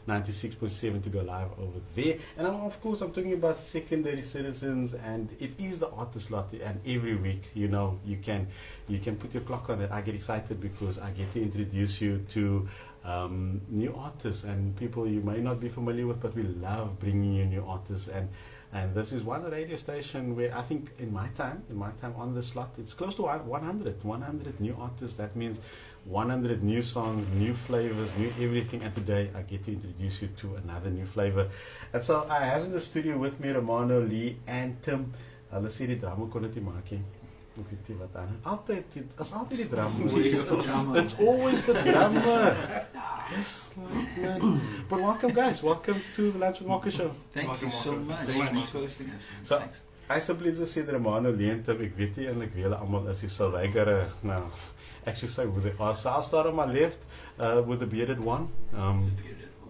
96.7 to go live over there. And of course, I'm talking about Secondary Citizens, and it is the artist lot. And every week, you know, you can put your clock on it. I get excited because I get to introduce you to new artists and people you may not be familiar with, but we love bringing you new artists. And this is one radio station where I think in my time on the slot, it's close to 100 new artists. That means 100 new songs, new flavors, new everything. And today I get to introduce you to another new flavor. And so I have in the studio with me Romano, Lee and Tim. Hulle sê die drama kon dit nie maak nie. Ek weet nie wat aan. Altyd die drama. It's always the drama. Yes, man. But welcome, guys. Welcome to the Lunch with Walker show. Thank you so much. Thanks for hosting us. So, I simply just said Romano, Lee and Tim. Ek weet nie eintlik wie hulle almal is. So they gotta now actually say who they are. So I'll start on my left with the bearded one.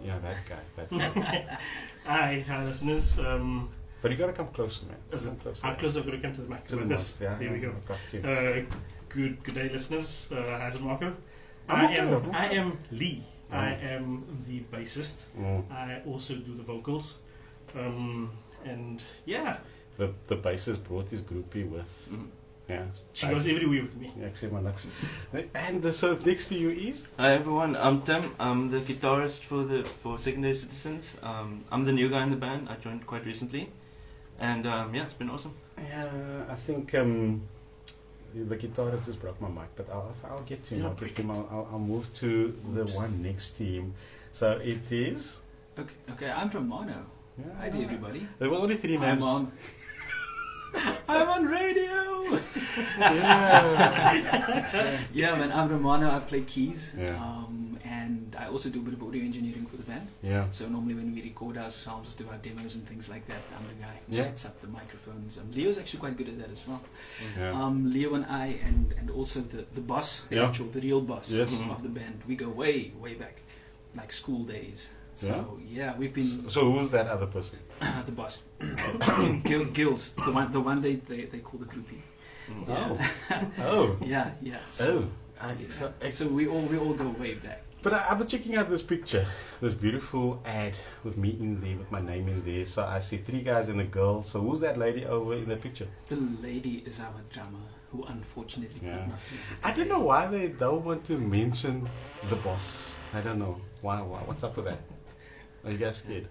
Yeah, that guy. Hi, listeners. But you gotta come closer, man. How close I've got to come to the mic? To the Like this. yeah, There we go. Got you. Good day, listeners. How's it, Marco? I'm I am Lee. I am the bassist. I also do the vocals. And yeah. The bassist brought his groupie with. Yeah. She goes everywhere with me. Yeah, ek sê maar niks. And so next to you is? Hi everyone, I'm Tim. I'm the guitarist for Secondary Citizens. I'm the new guy in the band. I joined quite recently. And yeah, it's been awesome. Yeah, I think the guitarist just broke my mic, but I'll get to him. I'll move to the one next to him. So it is? Okay, I'm Romano. Yeah. Hi to everybody. There were only three names. I'm on radio! Yeah, man, I'm Romano. I play keys. Yeah. And I also do a bit of audio engineering for the band. Yeah. So normally when we record ourselves, do our demos and things like that, I'm the guy who Yeah. sets up the microphones. Leo's actually quite good at that as well. Yeah. Leo and I, and also the boss, the real boss Yes. of the band, we go way back, like school days. So yeah, we've been So who's that other person? the boss, Gills, the one they call the groupie. Oh. Oh. Yeah. So we all go way back. But I've been checking out this picture, this beautiful ad with me in there, with my name in there. So I see three guys and a girl. So who's that lady over in the picture? The lady is our drummer, who unfortunately could not be here I don't today. know why they don't want to mention the boss. I don't know. Why? What's up with that? Are you guys scared?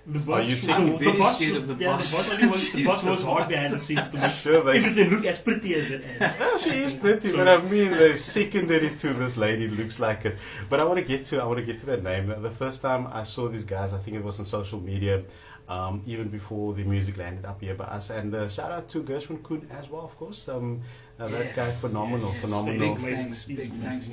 The boss, you sick? I'm very scared of the yeah, boss. The boss was hard behind the scenes to me. Sure, they. If it didn't look as pretty as that ad. Well, she is pretty, but I mean, the secondary to this lady looks like it. But I want to get to that name. The first time I saw these guys, I think it was on social media, even before the music landed up here by us. And shout out to Gershwin Kuhn as well, of course. That guy, phenomenal. Big thanks to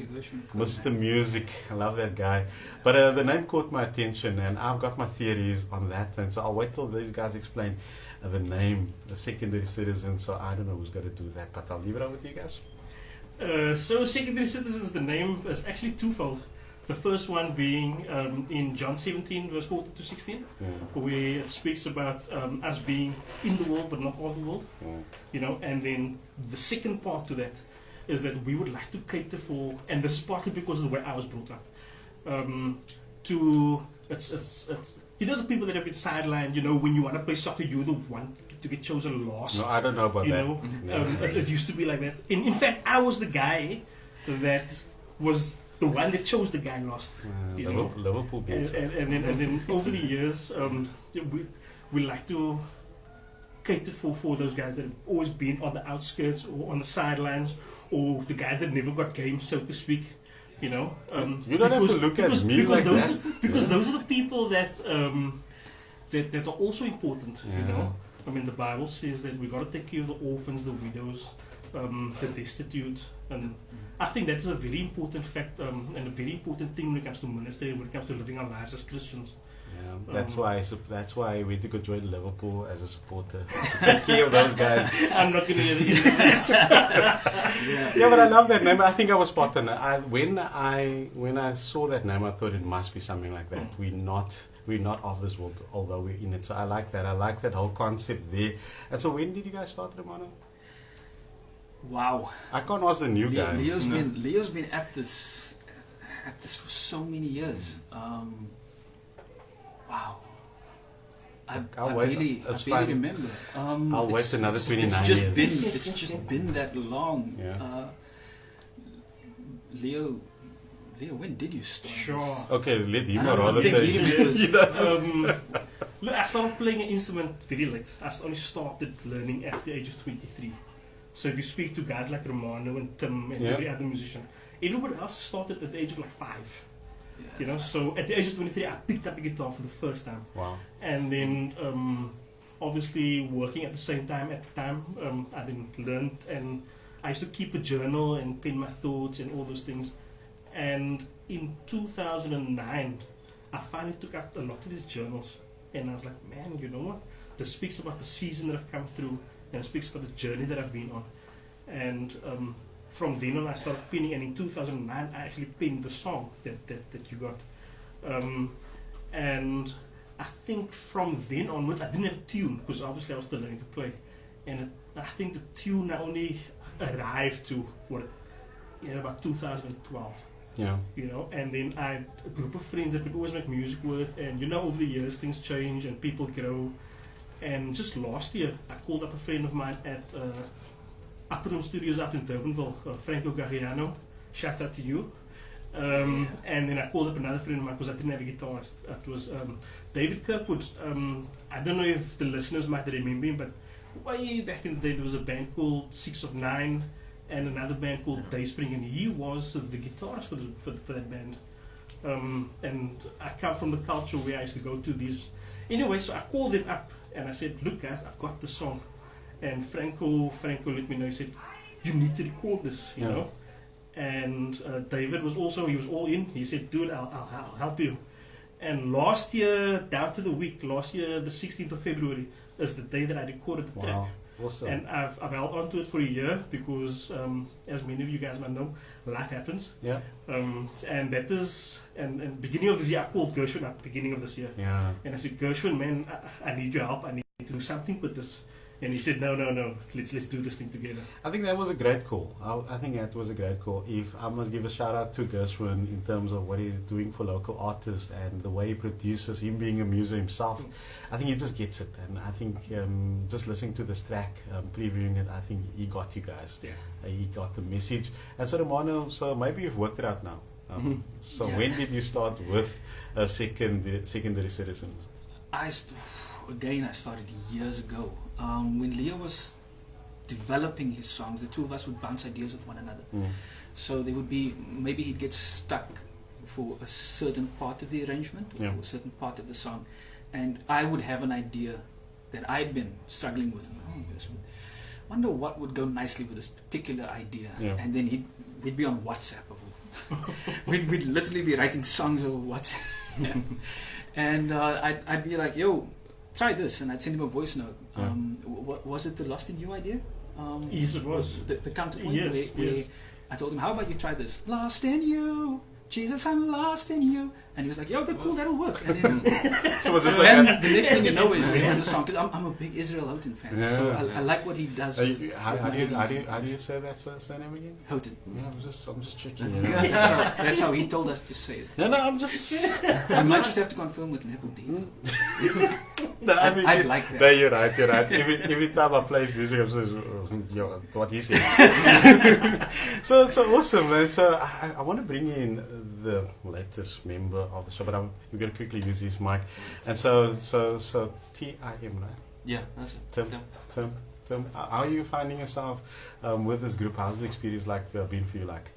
Gershwin. Mr. Music, I love that guy. But the name caught my attention, and I've got my theories on that. And so I'll wait till these guys explain the name, the Secondary Citizen. So I don't know who's going to do that, but I'll leave it over to you guys. So Secondary Citizens, the name is actually twofold. The first one being in John 17, verse 14 to 16, where it speaks about us being in the world but not of the world. You know, and then the second part to that is that we would like to cater for, and this is partly because of the way I was brought up, it's you know, the people that have been sidelined, you know, when you want to play soccer, you're the one to get chosen last. No, I don't know about you that. Know, it used to be like that. In fact, I was the guy that was the one that chose the guy last. Liverpool beats. And then over the years, we like to cater for those guys that have always been on the outskirts or on the sidelines, or the guys that never got game, so to speak. You know, you don't have to look at me like that. Because those are the people that that are also important. Yeah. You know, I mean, the Bible says that we got to take care of the orphans, the widows, the destitute, and I think that is a very important fact and a very important thing when it comes to ministry, when it comes to living our lives as Christians. Yeah, that's why we had to go join Liverpool as a supporter. Take care of those guys. I'm not going to get into that. Yeah, but I love that name. I think I was spot on. When I saw that name, I thought it must be something like that. We're not of this world, although we're in it. So I like that. I like that whole concept there. And so when did you guys start, Romano? Wow. I can't ask the new guy. Leo's been at this for so many years. I'll I wait. really It's really fine. remember. I'll wait another 29 it's years. It's just been that long. Yeah. Leo, when did you start? Sure. Okay, let him I don't rather think than he Look, I started playing an instrument very late. I only started learning at the age of 23. So if you speak to guys like Romano and Tim and every other musician, everybody else started at the age of like 5. Yeah. You know, so at the age of 23, I picked up a guitar for the first time. Wow. And then, obviously, working at the same time, I then learned, and I used to keep a journal and pen my thoughts and all those things. And in 2009, I finally took out a lot of these journals, and I was like, man, you know what? This speaks about the season that I've come through, and it speaks about the journey that I've been on. And from then on, I started penning, and in 2009, I actually penned the song that you got. And I think from then onwards, I didn't have a tune, because obviously I was still learning to play. And I think the tune only arrived to about 2012. Yeah. You know, and then I had a group of friends that we'd always make music with, and you know, over the years things change and people grow. And just last year, I called up a friend of mine at Upper Room Studios out in Durbanville, Franco Garriano. Shout out to you. And then I called up another friend of mine because I didn't have a guitarist. It was David Kirkwood. I don't know if the listeners might remember him, but way back in the day there was a band called 6 of 9 and another band called Dayspring, and he was the guitarist for that band. And I come from the culture where I used to go to these. Anyway, so I called him up and I said, look guys, I've got the song. And Franco let me know. He said, you need to record this, you know. And David was all in. He said, dude, I'll help you. And last year, down to the week, the 16th of February is the day that I recorded the track. Awesome. And I've held on to it for a year because, as many of you guys might know, life happens. Yeah. And that is, and beginning of this year, I called Gershwin at the beginning of this year. Yeah. And I said, Gershwin, man, I need your help. I need to do something with this. And he said, no, let's do this thing together. I think that was a great call. I think that was a great call. If I must give a shout out to Gershwin in terms of what he's doing for local artists and the way he produces, him being a muser himself, I think he just gets it. And I think just listening to this track, previewing it, I think he got you guys. Yeah. He got the message. And so Romano, so maybe you've worked it out now. So when did you start with Secondary Citizens? I started years ago. When Leo was developing his songs, the two of us would bounce ideas of one another. So there would be, maybe he'd get stuck for a certain part of the arrangement or for a certain part of the song, and I would have an idea that I'd been struggling with. Wonder what would go nicely with this particular idea. And then we'd be on WhatsApp. We'd literally be writing songs over WhatsApp. And I'd be like, yo, try this, and I'd send him a voice note. Was it the Lost in You idea? Yes, it was. The counterpoint where I told him, how about you try this? Lost in you, Jesus, I'm lost in you. And he was like, yo, that's cool, that'll work. And then, the next thing you know is there's a song, because I'm a big Israel Houghton fan, so I like what he does. How do you say that surname again? Houghton. Yeah, I'm just checking. That's how he told us to say it. No, I'm just. I might just have to confirm with Neville D. No, I mean, I'd like that. No, you're right. Every time I play his music, I'm just, what he said. So awesome, man. So I want to bring in the latest member of the show, but we're going to quickly use his mic. And so Tim, right? Yeah, that's it. Tim, how are you finding yourself with this group? How's the experience been for you like?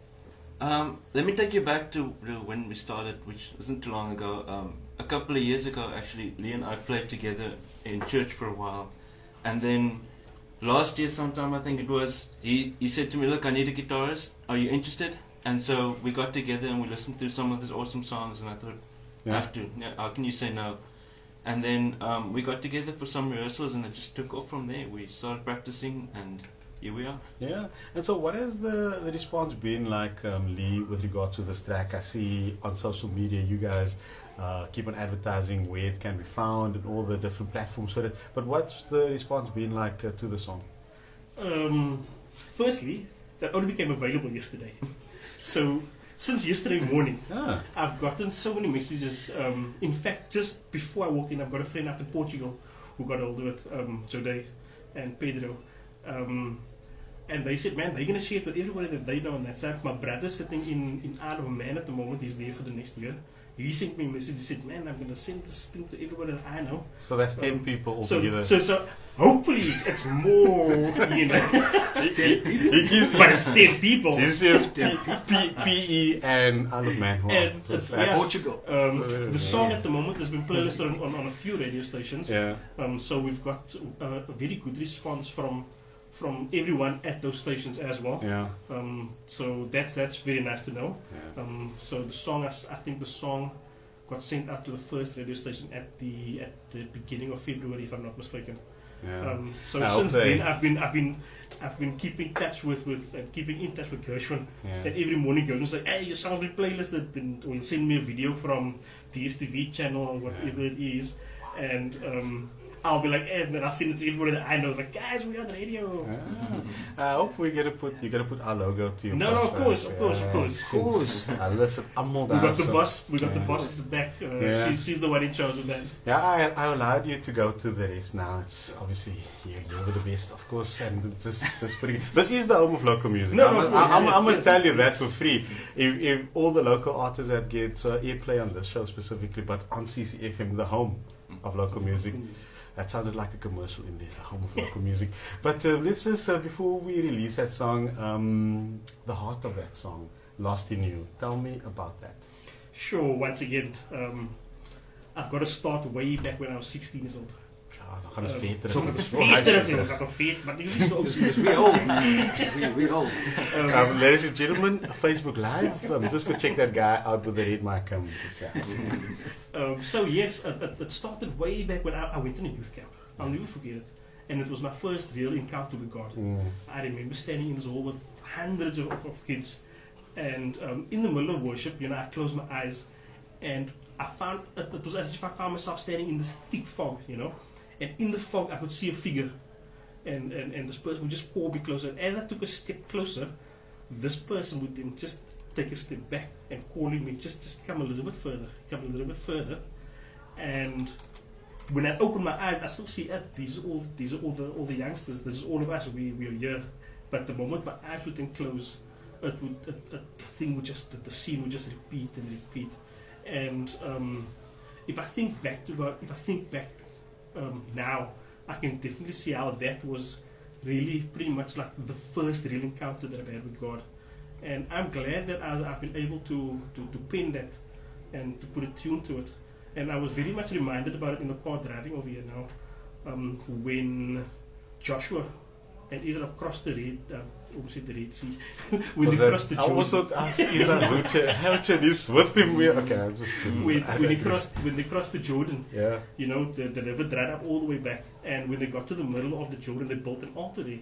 Let me take you back to when we started, which wasn't too long ago. A couple of years ago, actually, Lee and I played together in church for a while. And then last year sometime, I think it was, he said to me, look, I need a guitarist. Are you interested? And so we got together and we listened to some of his awesome songs. And I thought, I have to. How can you say no? And then we got together for some rehearsals and it just took off from there. We started practicing and here we are. Yeah. And so what has the response been like, Lee, with regard to this track? I see on social media you guys keep on advertising where it can be found and all the different platforms for it. But what's the response been like to the song? Firstly, that only became available yesterday. So since yesterday morning, Ah. I've gotten so many messages. In fact, just before I walked in, I've got a friend out in Portugal who got hold of it, Jode and Pedro. And they said, man, they're going to share it with everybody that they know on that side. My brother's sitting in Isle of Man at the moment. He's there for the next year. He sent me a message. He said, man, I'm going to send this thing to everybody that I know. So that's 10 people altogether. So hopefully it's more, you know. But it's 10 people. This is PE and Isle of Man. Wow. And So it's- that's- Portugal. The song at the moment has been playlisted on a few radio stations. Yeah. So we've got a very good response from everyone at those stations as well. Yeah. So that's very nice to know. Yeah. So the song, I think the song got sent out to the first radio station at the beginning of February, if I'm not mistaken. Yeah. So I hope since they- then, I've been keeping in touch with Gershwin. Yeah. And every morning Gershwin's like, hey, your song's been playlisted, or he'll send me a video from the STV channel or whatever it is, and I'll be like, and then I'll send it to everybody that I know, like, guys, we're on the radio. I hope you're gonna put our logo to your No, of posters. course, of course. Listen, I'm all We got the so- boss. We got the Yeah. boss at the back. Yeah. She's the one in charge of that. Yeah, I allowed you to go to the rest now. It's obviously you're the best, of course, and just putting. This is the home of local music. No, I'm of course, I'm yes, gonna yes. tell you that for free. If all the local artists that get airplay on this show specifically, but on CCFM, the home of local music. That sounded like a commercial in there, the home of local music. But let's just, before we release that song, the heart of that song, Lost in You. Tell me about that. Sure. Once again, I've got to start way back when I was 16 years old. Ja, dan gaan we verder. So ik ga toch vet, maar dit is niet zo serieus. We old. We old. Ladies and gentlemen, Facebook Live. Just go check that guy out with the red mic. So yes, it started way back when I went in a youth camp. I'll never forget it. And it was my first real encounter with God. I remember standing in this hall with hundreds of kids. And in the middle of worship, I closed my eyes. And I found, it was as if I found myself standing in this thick fog, And in the fog, I could see a figure. And this person would just call me closer. And as I took a step closer, this person would then just take a step back and calling me, just come a little bit further, and when I open my eyes, I still see these are all the youngsters. This is all of us. We are here. But the moment my eyes would then close, the scene would just repeat and repeat. And if I think back now, I can definitely see how that was really pretty much like the first real encounter that I've had with God. And I'm glad that I've been able to pen that and to put a tune to it. And I was very much reminded about it in the car driving over here now, when Joshua and Israel crossed the Red Sea. When they crossed the Jordan. I also asked Israel Houghton is with him. Okay, I'm just when they crossed the Jordan, yeah. The river dried up all the way back. And when they got to the middle of the Jordan, they built an altar there,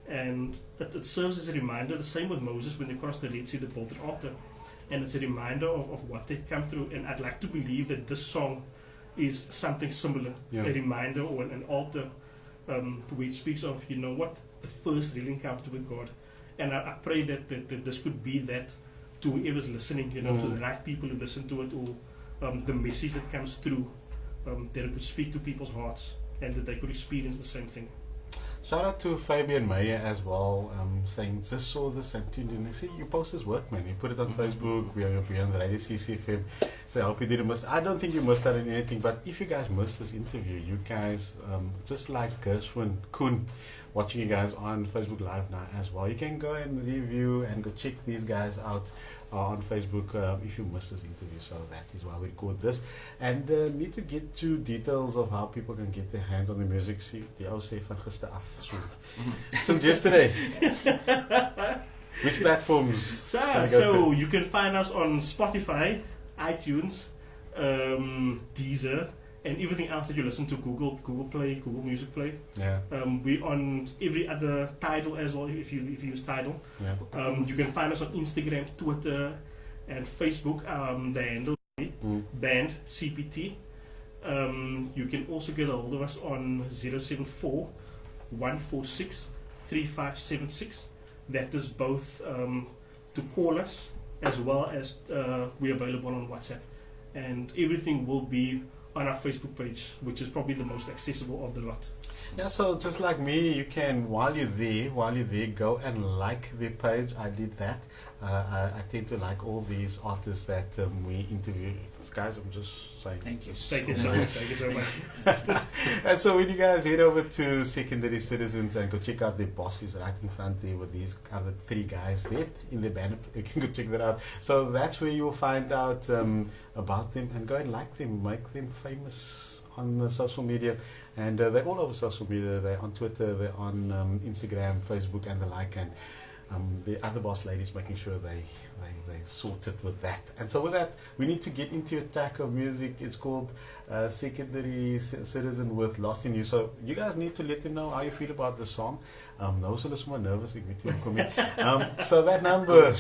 And it serves as a reminder. The same with Moses, when they crossed the Red Sea, they built an altar. And it's a reminder of what they've come through. And I'd like to believe that this song is something similar, Yeah. a reminder or an altar, where it speaks of, the first real encounter with God. And I pray that this could be that to whoever's listening, to the right people who listen to it, or the message that comes through, that it would speak to people's hearts and that they could experience the same thing. Shout out to Fabian Meyer as well, saying just saw this and tuned in. I see your posters work, man. You put it on Facebook. We are on the radio CCFM. So I hope you didn't miss. I don't think you missed out on anything. But if you guys missed this interview, you guys just like Gershwin Kuhn, watching you guys on Facebook Live now as well. You can go and review and go check these guys out on Facebook if you missed this interview. So that is why we record this. And need to get to details of how people can get their hands on the music. See, die ou sê van gister af. So, since yesterday. Which platforms? So you can find us on Spotify, iTunes, Deezer, and everything else that you listen to, Google Play, Google Music Play. Yeah. We're on every other Tidal as well, if you use Tidal. Yeah. You can find us on Instagram, Twitter, and Facebook. The handle Band CPT. You can also get a hold of us on 074 146 3576. That is both to call us, as well as we're available on WhatsApp. And everything will be on our Facebook page, which is probably the most accessible of the lot. Yeah, so just like me, you can, while you're there, go and like the page. I did that. I tend to like all these artists that we interview. Guys, I'm just saying. Thank you. Thank you so much. Thank you so much. And so when you guys head over to Secondary Citizens and go check out their bosses right in front there with these other 3 guys there in the banner, you can go check that out. So that's where you'll find out about them and go and like them, make them famous on social media. And they're all over social media. They're on Twitter, they're on Instagram, Facebook, and the like. And the other boss ladies making sure they sorted with that. And so with that, we need to get into a track of music. It's called Secondary Citizen with Lost in You. So you guys need to let them know how you feel about the song. Nou is hulle somewhat nervous. So that number,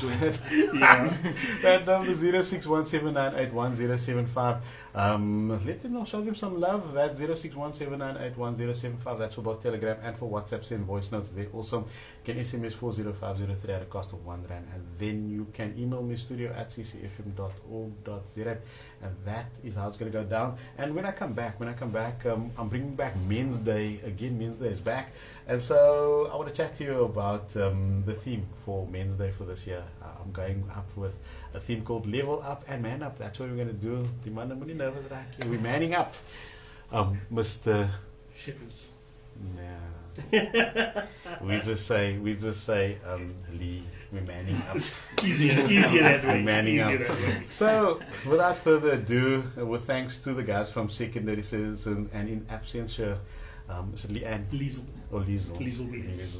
that number 0617981075. Let them know, show them some love. That 0617981075. That's for both Telegram and for WhatsApp. Send voice notes there. Also, you can SMS 40503 at a cost of £1, and then you can email me studio@ccfm.org.za, and that is how it's going to go down. And when I come back, I'm bringing back Men's Day again. Men's Day is back, and so I want to chat to you about the theme for Men's Day for this year. I'm going up with a theme called Level Up and Man Up. That's what we're going to do. The man I'm really nervous, right? We're manning up, Mr. Shivers. Yeah. we just say, Lee, we're manning up. Easier that way. Manning up. That way. So, without further ado, with thanks to the guys from Secondary Citizen and in absentia, is it Leanne? Liesel. Or Liesel. Liesel Williams.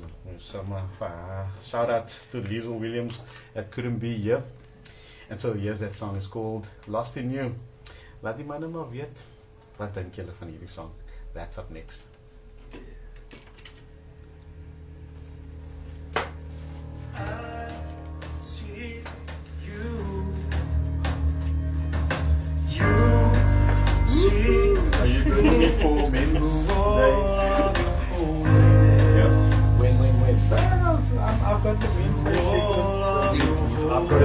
Shout out to Liesel Williams that couldn't be here. And so, yes, that song is called Lost in You. Laat die manne maar weet, wat dink julle van hierdie song? That's up next. Are you doing it for Men's Day? Yeah. When. I've got the Men's Day segment. I've got